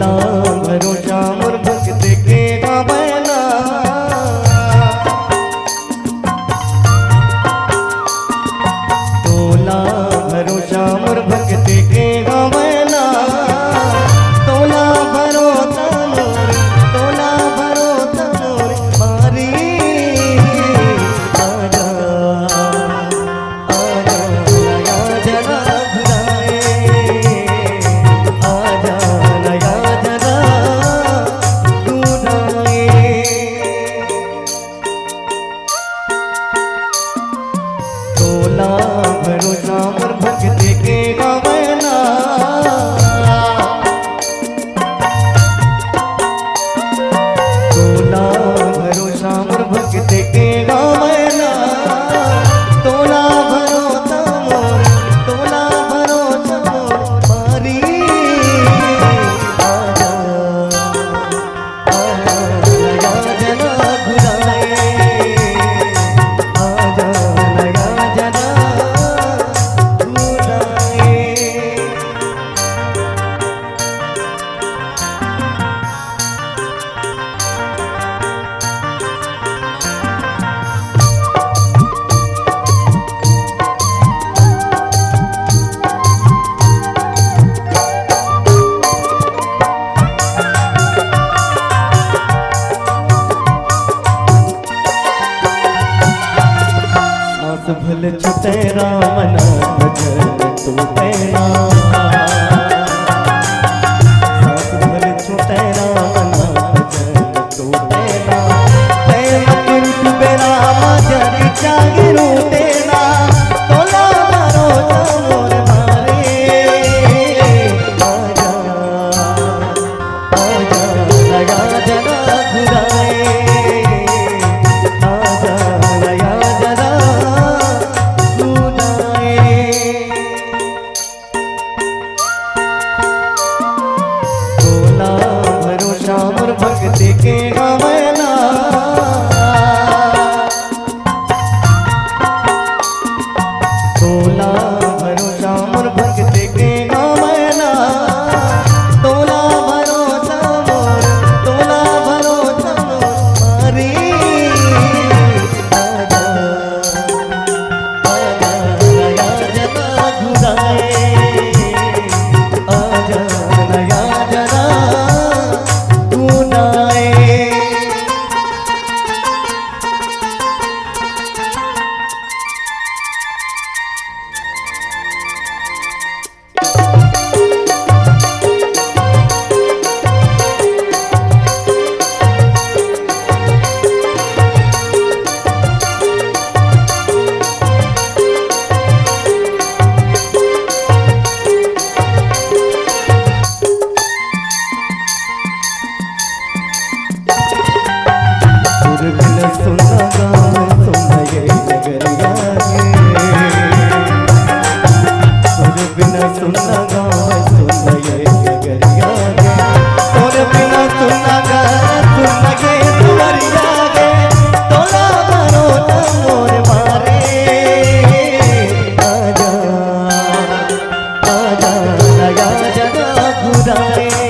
तोला भरोसा मोर भक्त के गावना तोला भरोसा मोर भक्त के गावना तोला भरोसा मोर मारी आजा आजा नया जरा घुराए आजा नया जरा घुराए तोला भरोसा मोर भक्त के गावना तोला भरोसा मोर भक्त के गावना तोला भरोसा मोर मारी आजा आजा नया जना घुराए आजा नया जना घुराए सांस भल छुटे राम नाम भजन तू तेरा सांस भल छुटे राम नाम भजन तू तेरा प्रेम कुंठ बेरा जग जागिरू तेरा तोला भरोसा मोर मारे आजा आजा नया जना घुराए आजा नया जना घुराए तोला भरोसा मोर भक्त के गावना तोला भरोसा मोर भक्त के गावना तोला भरोसा मोर मारी आजा आजा नया जना घुराए आजा नया जना घुराए सुना गाँव सुना ये नगरिया सुर बिना सुना गाँव सुना ये नगरिया सुर बिना सुना गाँव सुना ये नगरिया तोला भरोसा मोर मारे आजा आजा नया जना घुराए